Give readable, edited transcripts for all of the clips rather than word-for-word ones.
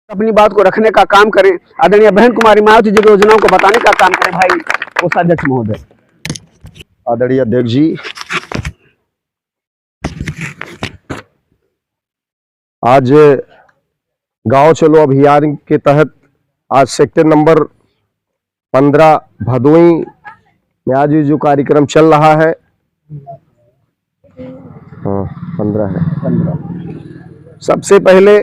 अपनी बात को रखने का काम करें। आदरणीय बहन कुमारी मायावती जी की योजनाओं को बताने का काम करें। भाई कोषाध्यक्ष महोदय। आदरणीय अध्यक्ष जी, आज गांव चलो अभियान के तहत आज सेक्टर नंबर 15 भदोई में आज जो कार्यक्रम चल रहा है, 15 है। सबसे पहले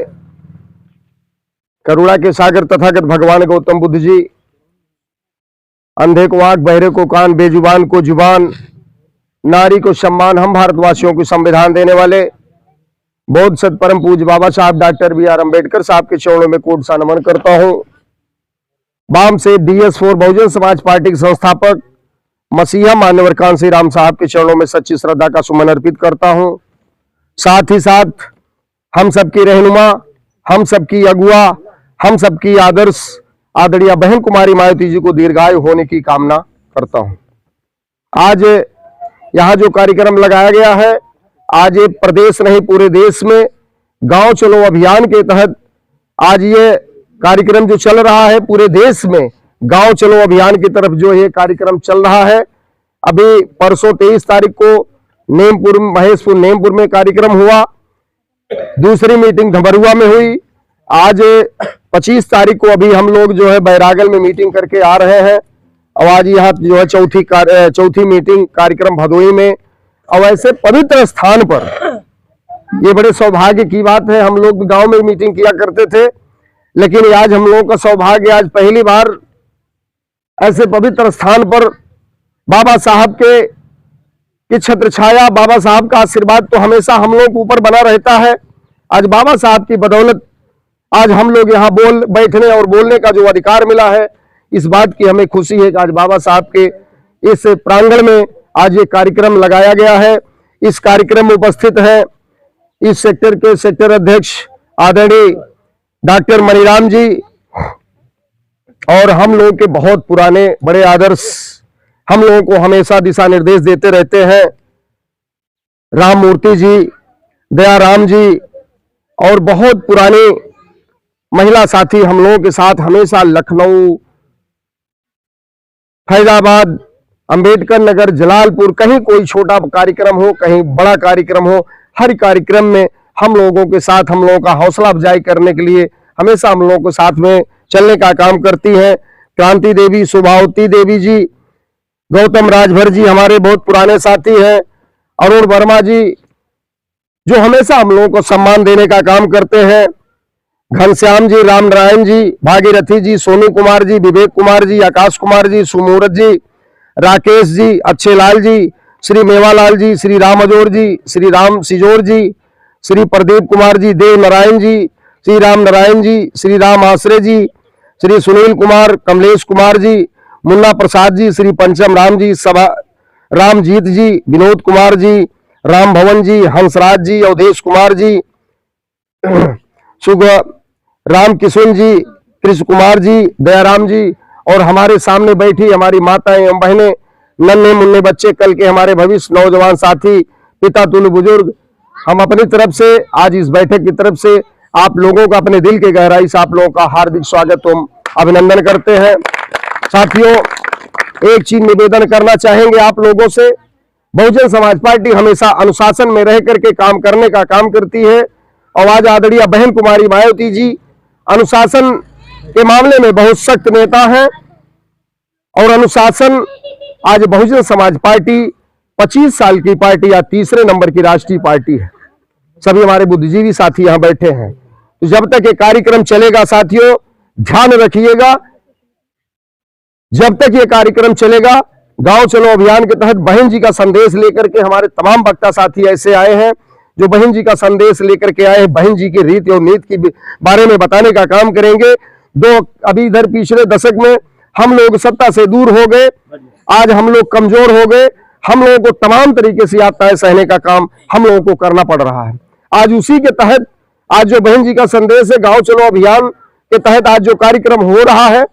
करुणा के सागर तथागत भगवान गौतम बुद्ध जी, अंधे को आंख, बहरे को कान, बेजुबान को जुबान, नारी को सम्मान, हम भारतवासियों को संविधान देने वाले बौद्ध सत परम पूज्य बाबा साहब डॉक्टर बी आर अम्बेडकर साहब के चरणों में कोट सा नमन करता हूं। वाम से DS4 बहुजन समाज पार्टी के संस्थापक मसीहा मान्यवर कांसी राम साहब के चरणों में सच्ची श्रद्धा का सुमन अर्पित करता हूं। साथ ही साथ हम सबकी रहनुमा, हम सबकी अगुआ, हम सबकी आदर्श आदरणीय बहन कुमारी मायावती जी को दीर्घायु होने की कामना करता हूं। आज यहाँ जो कार्यक्रम लगाया गया है, आज ये प्रदेश नहीं पूरे देश में गांव चलो अभियान के तहत आज ये कार्यक्रम जो चल रहा है, पूरे देश में गांव चलो अभियान की तरफ जो ये कार्यक्रम चल रहा है। अभी परसों 23 तारीख को नेमपुर, महेशपुर नेमपुर में कार्यक्रम हुआ, दूसरी मीटिंग धमरुआ में हुई। आज 25 तारीख को अभी हम लोग जो है बैरागल में मीटिंग करके आ रहे हैं और आज यहाँ जो है चौथी मीटिंग कार्यक्रम भदोई में। और ऐसे पवित्र स्थान पर ये बड़े सौभाग्य की बात है। हम लोग गांव में मीटिंग किया करते थे, लेकिन आज हम लोगों का सौभाग्य, आज पहली बार ऐसे पवित्र स्थान पर बाबा साहब के छत्र छाया, बाबा साहब का आशीर्वाद तो हमेशा हम लोग के ऊपर बना रहता है। आज बाबा साहब की बदौलत आज हम लोग यहाँ बैठने और बोलने का जो अधिकार मिला है, इस बात की हमें खुशी है कि आज बाबा साहब के इस प्रांगण में आज ये कार्यक्रम लगाया गया है। इस कार्यक्रम में उपस्थित है इस सेक्टर के सेक्टर अध्यक्ष आदरणीय डॉक्टर मणिराम जी, और हम लोगों के बहुत पुराने बड़े आदर्श हम लोगों को हमेशा दिशा निर्देश देते रहते हैं, राम मूर्ति जी, दयाराम जी, और बहुत पुराने महिला साथी हम लोगों के साथ हमेशा लखनऊ, फैजाबाद, अंबेडकर नगर, जलालपुर, कहीं कोई छोटा कार्यक्रम हो, कहीं बड़ा कार्यक्रम हो, हर कार्यक्रम में हम लोगों के साथ, हम लोगों का हौसला अफजाई करने के लिए हमेशा हम लोगों के साथ में चलने का काम करती हैं। क्रांति देवी, शोभावती देवी जी, गौतम राजभर जी हमारे बहुत पुराने साथी हैं, अरुण वर्मा जी जो हमेशा हम लोगों को सम्मान देने का काम करते हैं, घनश्याम जी, राम नारायण जी, भागीरथी जी, सोनू कुमार जी, विवेक कुमार जी, आकाश कुमार जी, सुमूरत जी, राकेश जी, अच्छे लाल जी, श्री मेवालाल जी, श्री राम अजोर जी, श्री राम सिजोर जी, श्री प्रदीप कुमार जी, देव नारायण जी, श्री राम नारायण जी, श्री राम आश्रय जी, श्री सुनील कुमार, कमलेश कुमार जी, मुन्ना प्रसाद जी, श्री पंचम राम जी, सभा रामजीत जी, विनोद कुमार जी, राम भवन जी, हंसराज जी, अवधेश कुमार जी, सुग राम किशुन जी, कृष्ण कुमार जी, दयाराम जी, और हमारे सामने बैठी हमारी माताएं एवं बहनें, नन्हे मुन्ने बच्चे, कल के हमारे भविष्य नौजवान साथी, पिता तुल्य बुजुर्ग, हम अपनी तरफ से आज इस बैठक की तरफ से आप लोगों का अपने दिल के गहराई से आप लोगों का हार्दिक स्वागत एवं अभिनंदन करते हैं। साथियों, एक चीज निवेदन करना चाहेंगे आप लोगों से, बहुजन समाज पार्टी हमेशा अनुशासन में रह करके काम करने का काम करती है, और आज आदरणीय बहन कुमारी मायावती जी अनुशासन के मामले में बहुत सख्त नेता हैं, और अनुशासन आज बहुजन समाज पार्टी 25 साल की पार्टी या तीसरे नंबर की राष्ट्रीय पार्टी है। सभी हमारे बुद्धिजीवी साथी यहाँ बैठे हैं, तो जब तक ये कार्यक्रम चलेगा साथियों, ध्यान रखिएगा, जब तक ये कार्यक्रम चलेगा, गांव चलो अभियान के तहत बहन जी का संदेश लेकर के हमारे तमाम वक्ता साथी ऐसे आए हैं जो बहन जी का संदेश लेकर के आए हैं, बहन जी की रीति और नीति के बारे में बताने का काम करेंगे। अभी इधर पिछले दशक में हम लोग सत्ता से दूर हो गए, आज हम लोग कमजोर हो गए, हम लोगों को तमाम तरीके से यातनाएं सहने का काम हम लोगों को करना पड़ रहा है। आज उसी के तहत आज जो बहन जी का संदेश है, गांव चलो अभियान के तहत आज जो कार्यक्रम हो रहा है,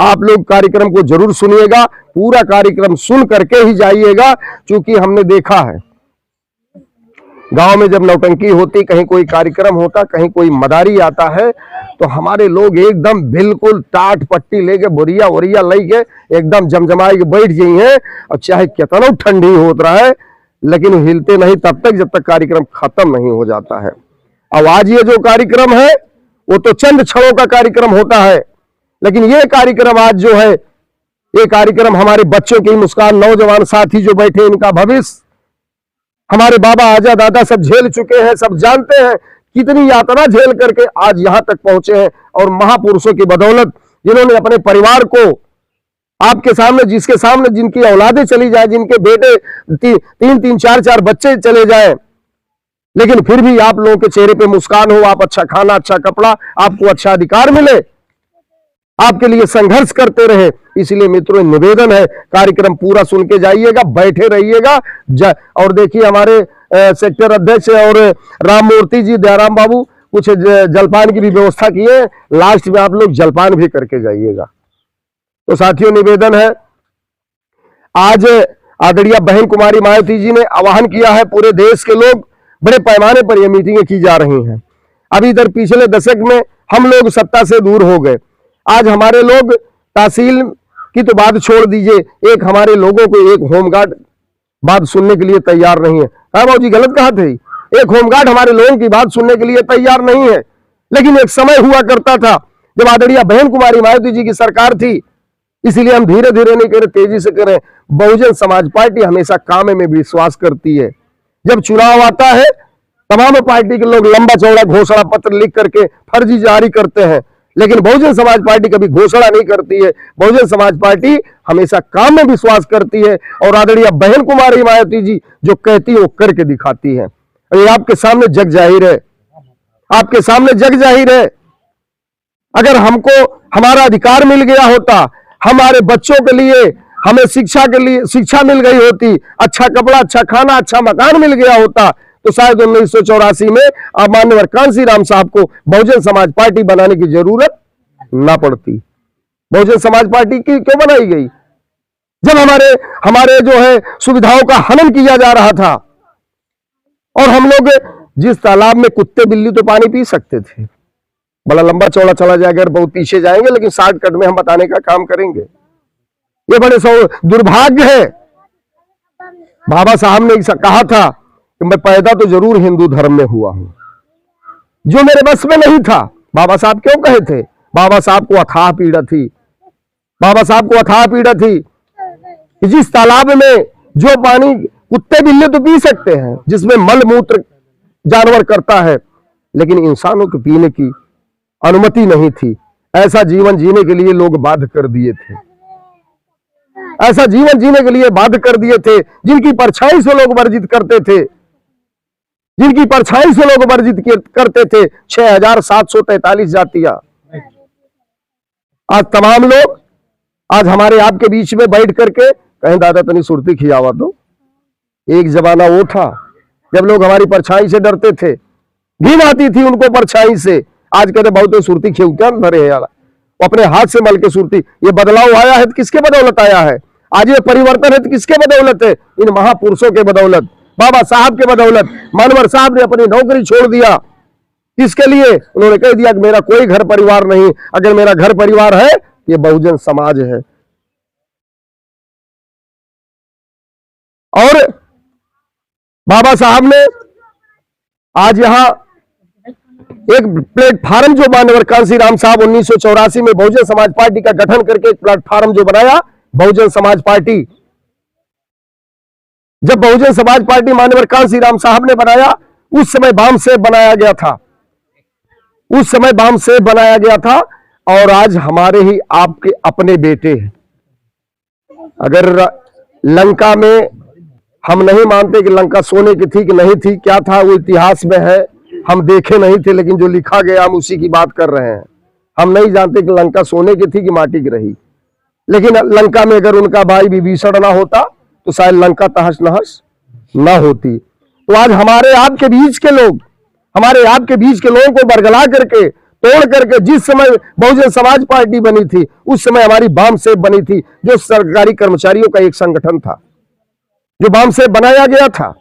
आप लोग कार्यक्रम को जरूर सुनिएगा, पूरा कार्यक्रम सुन करके ही जाइएगा, क्योंकि हमने देखा है गांव में जब नौटंकी होती, कहीं कोई कार्यक्रम होता, कहीं कोई मदारी आता है, तो हमारे लोग एकदम बिल्कुल टाट पट्टी लेके बोरिया वोरिया लेके एकदम जमजमाए के बैठ गई हैं, और चाहे कितना ठंडी होत रहा है लेकिन वो हिलते नहीं तब तक जब तक कार्यक्रम खत्म नहीं हो जाता है। अब आज ये जो कार्यक्रम है वो तो चंद क्षणों का कार्यक्रम होता है, लेकिन ये कार्यक्रम आज जो है, ये कार्यक्रम हमारे बच्चों की मुस्कान, नौजवान साथी जो बैठे इनका भविष्य, हमारे बाबा आजा दादा सब झेल चुके हैं, सब जानते हैं कितनी यातना झेल करके आज यहां तक पहुंचे हैं। और महापुरुषों की बदौलत जिन्होंने अपने परिवार को आपके सामने, जिसके सामने जिनकी औलादें चली जाए, जिनके बेटे तीन तीन चार चार बच्चे चले जाए, लेकिन फिर भी आप लोगों के चेहरे पे मुस्कान हो, आप अच्छा खाना, अच्छा कपड़ा, आपको अच्छा अधिकार मिले, आपके लिए संघर्ष करते रहे। इसलिए मित्रों निवेदन है, कार्यक्रम पूरा सुन के जाइएगा, बैठे रहिएगा। और देखिए हमारे सेक्टर अध्यक्ष और राम मूर्ति जी, दयाराम बाबू कुछ जलपान की भी व्यवस्था किए, लास्ट में आप लोग जलपान भी करके जाइएगा। तो साथियों निवेदन है, आज आदरणीय बहन कुमारी मायावती जी ने आह्वान किया है, पूरे देश के लोग बड़े पैमाने पर ये मीटिंगें की जा रही हैं। अभी इधर पिछले दशक में हम लोग सत्ता से दूर हो गए, आज हमारे लोग तहसील की तो बात छोड़ दीजिए, एक हमारे लोगों को एक होमगार्ड बात सुनने के लिए तैयार नहीं है। कहा बाबू जी गलत कहा थे, एक होमगार्ड हमारे लोगों की बात सुनने के लिए तैयार नहीं है। लेकिन एक समय हुआ करता था जब आदरणीय बहन कुमारी मायावती जी की सरकार थी, इसीलिए हम धीरे धीरे नहीं करें, तेजी से करें। बहुजन समाज पार्टी हमेशा काम में विश्वास करती है। जब चुनाव आता है तमाम पार्टी के लोग लंबा चौड़ा घोषणा पत्र लिख करके फर्जी जारी करते हैं, लेकिन बहुजन समाज पार्टी कभी घोषणा नहीं करती है। बहुजन समाज पार्टी हमेशा काम में विश्वास करती है, और आदरणीय बहन कुमारी मायावती जी जो कहती है वो करके दिखाती है। और ये आपके सामने जग जाहिर है, आपके सामने जग जाहिर है। अगर हमको हमारा अधिकार मिल गया होता, हमारे बच्चों के लिए, हमें शिक्षा के लिए शिक्षा मिल गई होती, अच्छा कपड़ा, अच्छा खाना, अच्छा मकान मिल गया होता, तो शायद 1984 में माननीय कांसी राम साहब को बहुजन समाज पार्टी बनाने की जरूरत ना पड़ती। बहुजन समाज पार्टी की क्यों बनाई गई? जब हमारे जो है सुविधाओं का हनन किया जा रहा था, और हम लोग जिस तालाब में कुत्ते बिल्ली तो पानी पी सकते थे, बड़ा लंबा चौड़ा चला जाएगा, बहुत पीछे जाएंगे, लेकिन शॉर्टकट में हम बताने का काम करेंगे। ये बड़े दुर्भाग्य है। बाबा साहब ने कहा था कि मैं पैदा तो जरूर हिंदू धर्म में हुआ हूं, जो मेरे बस में नहीं था। बाबा साहब क्यों कहे थे? बाबा साहब को अथाह पीड़ा थी, बाबा साहब को अथाह पीड़ा थी कि जिस तालाब में जो पानी कुत्ते बिल्ली तो पी सकते हैं, जिसमें मल मूत्र जानवर करता है, लेकिन इंसानों को पीने की अनुमति नहीं थी। ऐसा जीवन जीने के लिए लोग बाध्य कर दिए थे, ऐसा जीवन जीने के लिए बाध्य कर दिए थे, जिनकी परछाई से लोग वर्जित करते थे, जिनकी परछाई से लोग वर्जित करते थे। 6743 जातियां, आज तमाम लोग आज हमारे आपके बीच में बैठ करके कहें दादा तनी सुरती खियावा दो। एक जमाना वो था जब लोग हमारी परछाई से डरते थे, घिन आती थी उनको परछाई से। आज कहते बहुत सुरती खेवते भरे यार, वो अपने हाथ से मल के सुरती। ये बदलाव आया है तो किसके बदौलत आया है? आज ये परिवर्तन है तो किसके बदौलत है? इन महापुरुषों के बदौलत, बाबा साहब के बदौलत। मानवर साहब ने अपनी नौकरी छोड़ दिया, इसके लिए उन्होंने कह दिया कि मेरा कोई घर परिवार नहीं, अगर मेरा घर परिवार है ये बहुजन समाज है। और बाबा साहब ने आज यहां एक प्लेटफार्म जो मानवर कांसी राम साहब 1984 में बहुजन समाज पार्टी का गठन करके एक प्लेटफार्म जो बनाया बहुजन समाज पार्टी। जब बहुजन समाज पार्टी मानवर कांसी राम साहब ने बनाया, उस समय बाम सेब बनाया गया था, उस समय बाम सेब बनाया गया था। और आज हमारे ही आपके अपने बेटे हैं। अगर लंका में हम नहीं मानते कि लंका सोने की थी कि नहीं थी, क्या था वो इतिहास में है, हम देखे नहीं थे, लेकिन जो लिखा गया हम उसी की बात कर रहे हैं। हम नहीं जानते कि लंका सोने की थी कि माटी की रही, लेकिन लंका में अगर उनका भाई विभीषण ना होता तो शायद लंका तहस नहस ना होती। तो आज हमारे आपके बीच के लोग, हमारे आपके बीच के लोगों को बरगला करके, तोड़ करके, जिस समय बहुजन समाज पार्टी बनी थी उस समय हमारी बाम सेब बनी थी, जो सरकारी कर्मचारियों का एक संगठन था, जो बाम सेब बनाया गया था।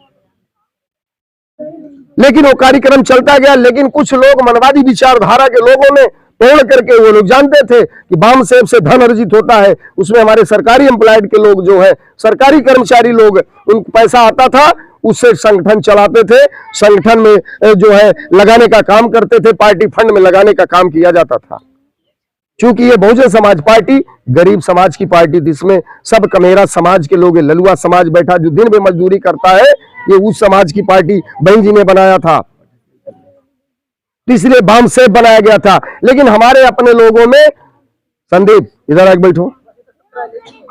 लेकिन वो कार्यक्रम चलता गया। लेकिन कुछ लोग मनवादी विचारधारा के लोगों ने तोड़ करके, वो लोग जानते थे कि वाम सेब से धन अर्जित होता है, उसमें हमारे सरकारी एम्प्लॉयड के लोग जो है, सरकारी कर्मचारी लोग, उनको पैसा आता था, उससे संगठन चलाते थे, संगठन में जो है लगाने का काम करते थे, पार्टी फंड में लगाने का काम किया जाता था। क्योंकि ये बहुजन समाज पार्टी गरीब समाज की पार्टी थी, इसमें सब कमेरा समाज के लोग, ललुआ समाज बैठा जो दिन में मजदूरी करता है, ये उस समाज की पार्टी बहन जी ने बनाया था, इसलिए वाम सेब बनाया गया था। लेकिन हमारे अपने लोगों में, संदीप इधर आके बैठो,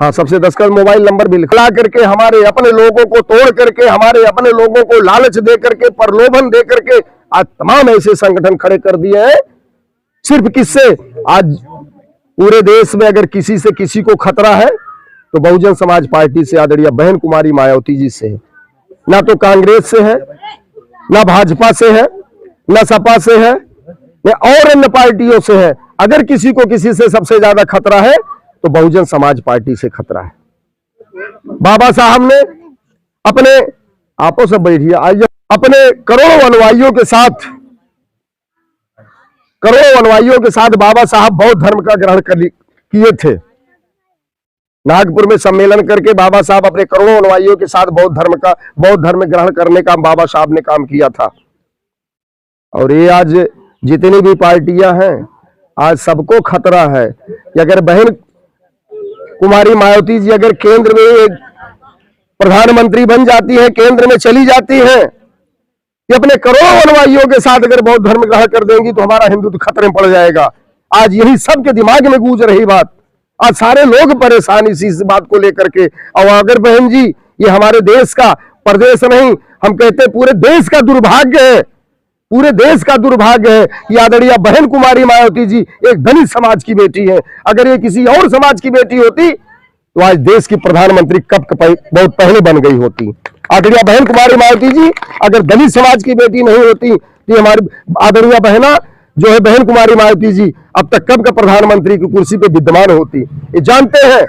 हाँ, सबसे 10 का मोबाइल नंबर भी लिखला करके हमारे अपने लोगों को तोड़ करके, हमारे अपने लोगों को लालच दे करके, प्रलोभन दे करके आज तमाम ऐसे संगठन खड़े कर दिए हैं। सिर्फ किससे? आज पूरे देश में अगर किसी से किसी को खतरा है तो बहुजन समाज पार्टी से आदरणीय बहन कुमारी मायावती जी से है। ना तो कांग्रेस से है, ना भाजपा से है, ना सपा से है, ना और अन्य पार्टियों से है। अगर किसी को किसी से सबसे ज्यादा खतरा है तो बहुजन समाज पार्टी से खतरा है। बाबा साहब ने अपने, आपो सब बैठिए, आइए, अपने करोड़ों अनुयायियों के साथ बाबा साहब बौद्ध धर्म का ग्रहण किए थे। नागपुर में सम्मेलन करके बाबा साहब अपने करोड़ों अनुयायियों के साथ बौद्ध धर्म ग्रहण करने का बाबा साहब ने काम किया था। और ये आज जितनी भी पार्टियां हैं, आज सबको खतरा है कि अगर बहन कुमारी मायावती जी अगर केंद्र में एक प्रधानमंत्री बन जाती है, केंद्र में चली जाती है, ये अपने करोड़ों अनुयायियों के साथ अगर बौद्ध धर्म ग्रहण कर देंगी तो हमारा हिंदुत्व खतरे में पड़ जाएगा। आज यही सबके दिमाग में गूंज रही बात, आज सारे लोग परेशान इस बात को लेकर के। और अगर बहन जी, ये हमारे देश का, प्रदेश नहीं, हम कहते पूरे देश का दुर्भाग्य है, पूरे देश का दुर्भाग्य है कि आदरणीय बहन कुमारी मायावती जी एक दलित समाज की बेटी है। अगर ये किसी और समाज की बेटी होती तो आज देश की प्रधानमंत्री कब बहुत पहले बन गई होती। आदरणीय बहन कुमारी मायावती जी अगर दलित समाज की बेटी नहीं होती तो हमारी आदरणीय बहना जो है बहन कुमारी मायावती जी अब तक कब का प्रधानमंत्री की कुर्सी पे विद्यमान होती। ये जानते हैं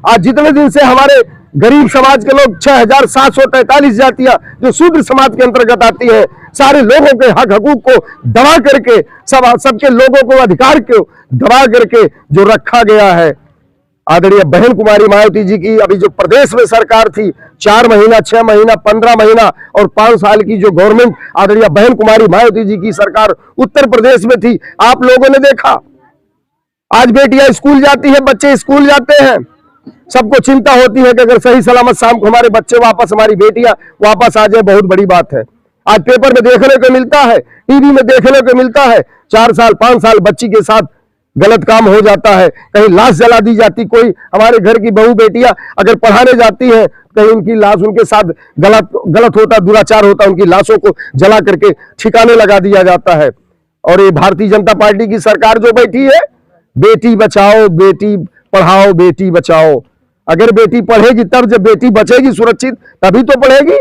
आज जितने दिन से हमारे गरीब समाज के लोग 6743 जातियां जो शूद्र समाज के अंतर्गत आती है, सारे लोगों के हक हकूक को दबा करके, सबके लोगों को अधिकार को दबा करके जो रखा गया है। आदरणीय बहन कुमारी मायावती जी की अभी जो प्रदेश में सरकार थी, 4 महीना, 6 महीना, 15 महीना और 5 साल की जो गवर्नमेंट आदरणीय बहन कुमारी मायावती जी की सरकार उत्तर प्रदेश में थी, आप लोगों ने देखा। आज बेटियां स्कूल जाती है, बच्चे स्कूल जाते हैं, सबको चिंता होती है कि अगर सही सलामत शाम को हमारे बच्चे वापस, हमारी बेटियां वापस आ जाए, बहुत बड़ी बात है। आज पेपर में देखने को मिलता है, टीवी में देखने को मिलता है, 4 साल 5 साल बच्ची के साथ गलत काम हो जाता है, कहीं लाश जला दी जाती। कोई हमारे घर की बहू बेटियां अगर पढ़ाने जाती है, कहीं उनकी लाश, उनके साथ गलत होता, दुराचार होता, उनकी लाशों को जला करके ठिकाने लगा दिया जाता है। और ये भारतीय जनता पार्टी की सरकार जो बैठी है, बेटी बचाओ, बेटी पढ़ाओ, बेटी बचाओ। अगर बेटी पढ़ेगी तब, जब बेटी बचेगी सुरक्षित तभी तो पढ़ेगी।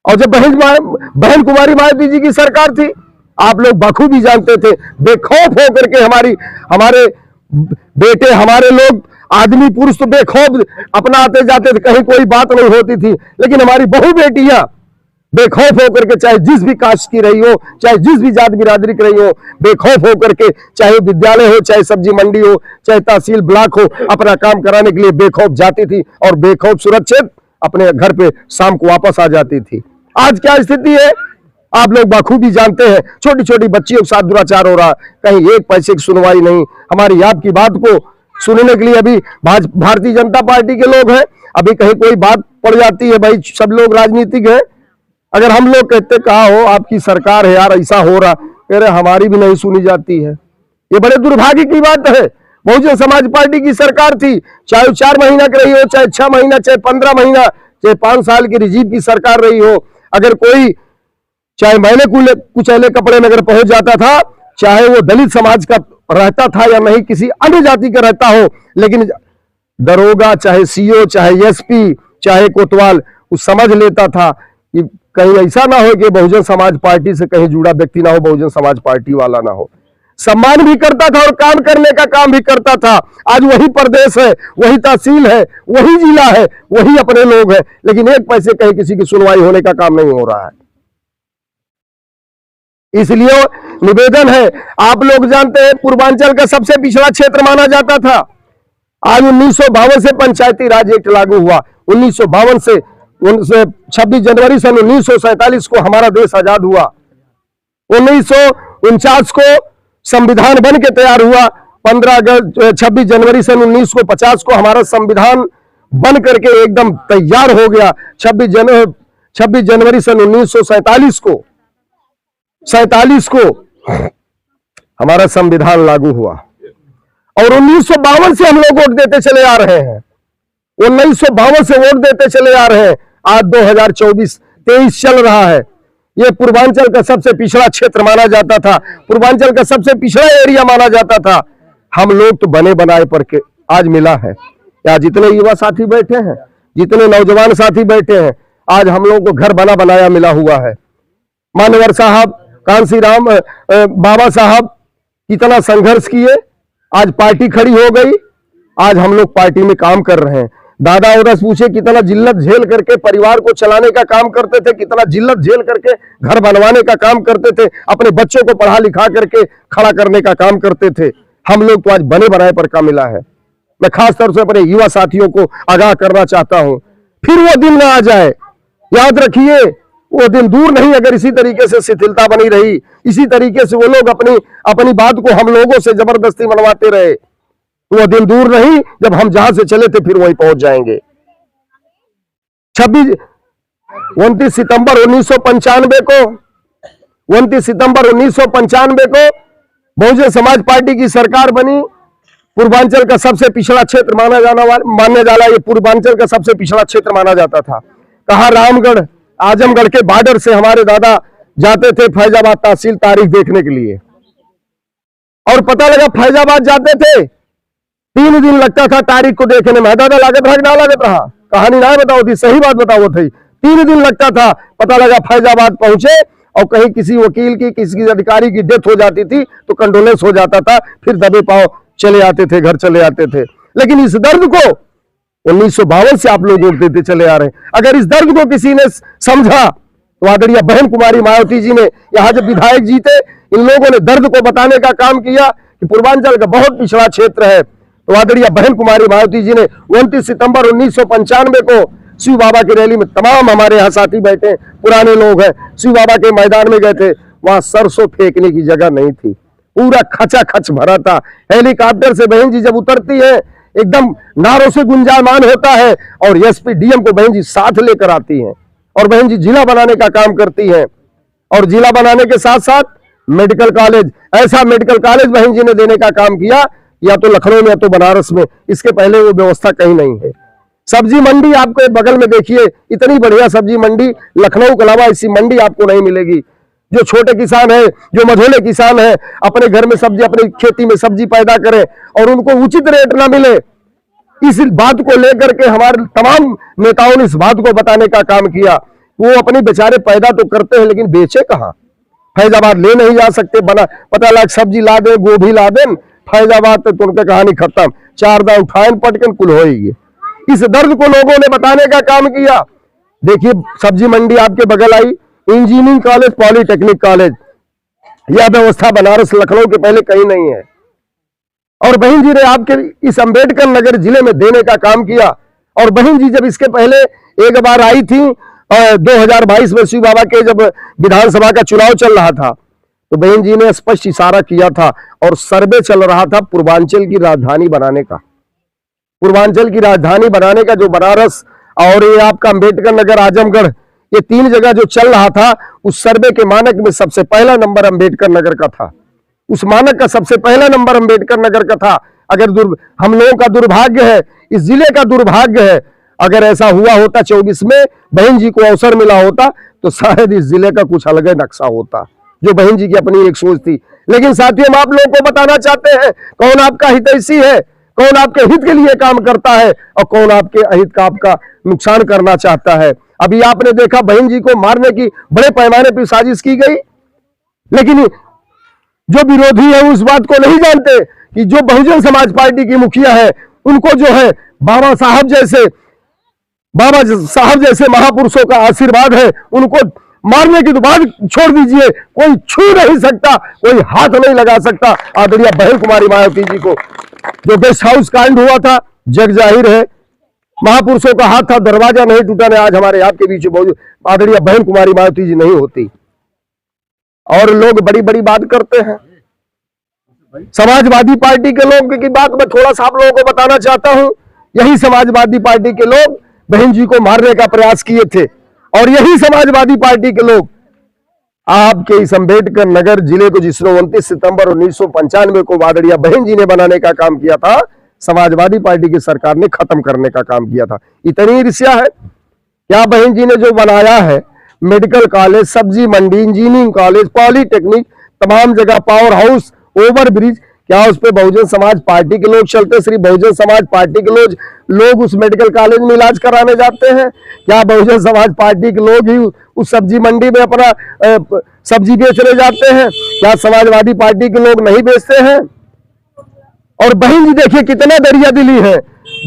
और जब बहन कुमारी मायावती जी की सरकार थी, आप लोग बखूबी जानते थे, बेखौफ होकर के हमारे बेटे, हमारे लोग, आदमी पुरुष तो बेखौफ अपना आते जाते थे, कहीं कोई बात नहीं होती थी। लेकिन हमारी बहू बेटियां बेखौफ होकर के, चाहे जिस भी कास्ट की रही हो, चाहे जिस भी जात बिरादरी की रही हो, बेखौफ होकर के, चाहे विद्यालय हो, चाहे सब्जी मंडी हो, चाहे तहसील ब्लॉक हो, अपना काम कराने के लिए बेखौफ जाती थी और बेखौफ सुरक्षित अपने घर पे शाम को वापस आ जाती थी। आज क्या स्थिति है आप लोग बखूबी जानते हैं। छोटी छोटी बच्चियों के साथ दुराचार हो रहा, कहीं एक पैसे की सुनवाई नहीं। हमारी आपकी बात को सुनने के लिए अभी भारतीय जनता पार्टी के लोग हैं, अभी कहीं कोई बात पड़ जाती है, भाई सब लोग राजनीतिक है, अगर हम लोग कहते कहा हो आपकी सरकार है यार, ऐसा हो रहा, कह रहे हमारी भी नहीं सुनी जाती है। ये बड़े दुर्भाग्य की बात है। बहुजन समाज पार्टी की सरकार थी, चाहे 4 महीना की रही हो, चाहे 6 महीना, चाहे 15 महीना, चाहे 5 साल की रिजीव की सरकार रही हो, अगर कोई चाहे मैले कुचैले कपड़े में अगर पहुंच जाता था, चाहे वो दलित समाज का रहता था या नहीं, किसी अन्य जाति का रहता हो, लेकिन दरोगा, चाहे सीओ, चाहे एसपी, चाहे कोतवाल, वो समझ लेता था कि कहीं ऐसा ना हो कि बहुजन समाज पार्टी से कहीं जुड़ा व्यक्ति ना हो, बहुजन समाज पार्टी वाला ना हो। सम्मान भी करता था और काम करने का काम भी करता था। आज वही प्रदेश है, वही तहसील है, वही जिला है, वही अपने लोग हैं, लेकिन एक पैसे कहीं किसी की सुनवाई होने का काम नहीं हो रहा है। इसलिए निवेदन है, आप लोग जानते हैं पूर्वांचल का सबसे पिछड़ा क्षेत्र माना जाता था। आज 1952 से पंचायती राज एक्ट लागू हुआ। 1952 से 26 जनवरी सन 1947 को हमारा देश आजाद हुआ। 1949 को संविधान बन के तैयार हुआ। 26 जनवरी सन 1950 को हमारा संविधान बन करके एकदम तैयार हो गया। 26 जनवरी सन 1947 को हमारा संविधान लागू हुआ और 1952 से हम लोग वोट देते चले आ रहे हैं। 1952 से वोट देते चले आ रहे हैं। आज 2024-23 चल रहा है। यह पूर्वांचल का सबसे पिछड़ा क्षेत्र माना जाता था, पूर्वांचल का सबसे पिछड़ा एरिया माना जाता था। हम लोग तो बने बनाए पर के आज मिला है। यहाँ जितने युवा साथी बैठे हैं, जितने नौजवान साथी बैठे हैं, आज हम लोगों को घर बना बनाया मिला हुआ है। मान्यवर साहब कांसी राम बाबा साहब कितना संघर्ष किए, आज पार्टी खड़ी हो गई। आज हम लोग पार्टी में काम कर रहे हैं। दादा औरस पूछे कितना जिल्लत झेल करके परिवार को चलाने का काम करते थे, कितना जिल्लत झेल करके घर बनवाने का काम करते थे, अपने बच्चों को पढ़ा लिखा करके खड़ा करने का काम करते थे। हम लोग तो आज बने बनाए पर का मिला है। मैं खास तौर से अपने युवा साथियों को आगाह करना चाहता हूं, फिर वो दिन ना आ जाए। याद रखिए वो दिन दूर नहीं। अगर इसी तरीके से शिथिलता बनी रही, इसी तरीके से वो लोग अपनी बात को हम लोगों से जबरदस्ती मनवाते रहे, तो वो दिन दूर नहीं जब हम जहां से चले थे फिर वहीं पहुंच जाएंगे। 29 सितंबर 1995 को बहुजन समाज पार्टी की सरकार बनी। पूर्वांचल का सबसे पिछड़ा क्षेत्र मानने जाला ये पूर्वांचल का सबसे पिछड़ा क्षेत्र माना जाता था। कहा रामगढ़ आजमगढ़ के बॉर्डर से हमारे दादा जाते थे फैजाबाद तहसील तारीख देखने के लिए, और पता लगा फैजाबाद जाते थे 3 दिन लगता था तारीख को देखने में। दादा लागत रहा कि ना लागत रहा, कहानी ना बताओ थी, सही बात बताओ थी। 3 दिन लगता था, पता लगा फैजाबाद पहुंचे और कहीं किसी वकील की किसी अधिकारी की डेथ हो जाती थी तो कंडोलेंस हो जाता था, फिर दबे पांव चले आते थे, घर चले आते थे। लेकिन इस दर्द को 1952 से आप लोग वोट देते चले आ रहे हैं। अगर इस दर्द को किसी ने समझा तो आदरणीय बहन कुमारी मायावती जी ने यहाँ जब विधायक जीते, इन लोगों ने दर्द को बताने का काम किया कि पूर्वांचल का बहुत पिछड़ा क्षेत्र है। तो आदरणीय बहन कुमारी मायावती जी ने 29 सितंबर 1995 को शिव बाबा की रैली में, तमाम हमारे यहाँ साथी बैठे पुराने लोग हैं, शिव बाबा के मैदान में गए थे। वहां सरसों फेंकने की जगह नहीं थी, पूरा खचाखच भरा था। हेलीकॉप्टर से बहन जी जब उतरती है एकदम नारों से गुंजायमान होता है, और एसपी डीएम को बहन जी साथ लेकर आती हैं, और बहन जी जिला बनाने का काम करती हैं। और जिला बनाने के साथ साथ मेडिकल कॉलेज, ऐसा मेडिकल कॉलेज बहन जी ने देने का काम किया, या तो लखनऊ में या तो बनारस में, इसके पहले वो व्यवस्था कहीं नहीं है। सब्जी मंडी आपको बगल में देखिए, इतनी बढ़िया सब्जी मंडी लखनऊ के अलावा ऐसी मंडी आपको नहीं मिलेगी। जो छोटे किसान है, जो मझोले किसान है, अपने घर में सब्जी, अपनी खेती में सब्जी पैदा करें और उनको उचित रेट ना मिले, इस बात को लेकर के हमारे तमाम नेताओं ने इस बात को बताने का काम किया। वो अपने बेचारे पैदा तो करते हैं लेकिन बेचे कहाँ? फैजाबाद ले नहीं जा सकते, बना पता लग सब्जी ला दे, गोभी ला दे, फैजाबाद तो उनके कहानी खत्म, 4 दाव उठाएं पटकन कुल होगी। इस दर्द को लोगों ने बताने का काम किया। देखिए सब्जी मंडी आपके बगल आई, इंजीनियरिंग कॉलेज, पॉलिटेक्निक कॉलेज, यह व्यवस्था बनारस लखनऊ के पहले कहीं नहीं है। और बहन जी ने आपके इस अंबेडकर नगर जिले में देने का काम किया। और बहन जी जब इसके पहले एक बार आई थी 2022 में शिव बाबा के जब विधानसभा का चुनाव चल रहा था, तो बहन जी ने स्पष्ट इशारा किया था और सर्वे चल रहा था पूर्वांचल की राजधानी बनाने का। पूर्वांचल की राजधानी बनाने का जो बनारस और ये आपका अंबेडकर नगर, आजमगढ़, ये 3 जगह जो चल रहा था, उस सर्वे के मानक में सबसे पहला नंबर अंबेडकर नगर का था। उस मानक का सबसे पहला नंबर अंबेडकर नगर का था। अगर हम लोगों का दुर्भाग्य है, इस जिले का दुर्भाग्य है, अगर ऐसा हुआ होता 24 में बहन जी को अवसर मिला होता तो शायद इस जिले का कुछ अलग नक्शा होता, जो बहन जी की अपनी एक सोच थी। लेकिन साथियों, हम आप लोगों को बताना चाहते हैं कौन आपका हितैषी है, कौन आपके हित के लिए काम करता है और कौन आपके अहित का आपका नुकसान करना चाहता है। अभी आपने देखा बहन जी को मारने की बड़े पैमाने पर साजिश की गई, लेकिन जो विरोधी है उस बात को नहीं जानते कि जो बहुजन समाज पार्टी की मुखिया है, उनको जो है बाबा साहब जैसे महापुरुषों का आशीर्वाद है, उनको मारने की तो बात छोड़ दीजिए, कोई छू नहीं सकता, कोई हाथ नहीं लगा सकता आदरणीय बहन कुमारी मायावती जी को। जो गेस्ट हाउस कांड हुआ था, जग जाहिर है, महापुरुषों का हाथ था, दरवाजा नहीं टूटा, ने आज हमारे आपके बीच मौजूद आदरणीय बहन कुमारी मायावती जी नहीं होती। और लोग बड़ी बड़ी बात करते हैं, समाजवादी पार्टी के लोग की बात मैं थोड़ा सा आप लोगों को बताना चाहता हूं। यही समाजवादी पार्टी के लोग बहन जी को मारने का प्रयास किए थे, और यही समाजवादी पार्टी के लोग आपके इस अम्बेडकर नगर जिले को, जिसने 29 सितंबर 1995 को आदरणीय बहन जी ने बनाने का काम किया था, समाजवादी पार्टी की सरकार ने खत्म करने का काम किया था। इतनी ईर्ष्या है क्या बहन जी ने जो बनाया है, मेडिकल कॉलेज, सब्जी मंडी, इंजीनियरिंग कॉलेज, पॉलिटेक्निक, तमाम जगह पावर हाउस, ओवर ब्रिज, क्या उस पे बहुजन समाज पार्टी के लोग चलते? सिर्फ बहुजन समाज पार्टी के लोग उस मेडिकल कॉलेज में इलाज कराने जाते हैं? क्या बहुजन समाज पार्टी के लोग ही उस सब्जी मंडी में अपना सब्जी बेचने जाते हैं? क्या समाजवादी पार्टी के लोग नहीं बेचते हैं? और बहन जी देखिए कितना दरिया दिली है,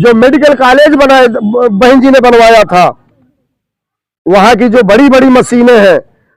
जो मेडिकल कॉलेज बनाए बहन जी ने बनवाया था, वहां की जो बड़ी बड़ी मशीनें हैं,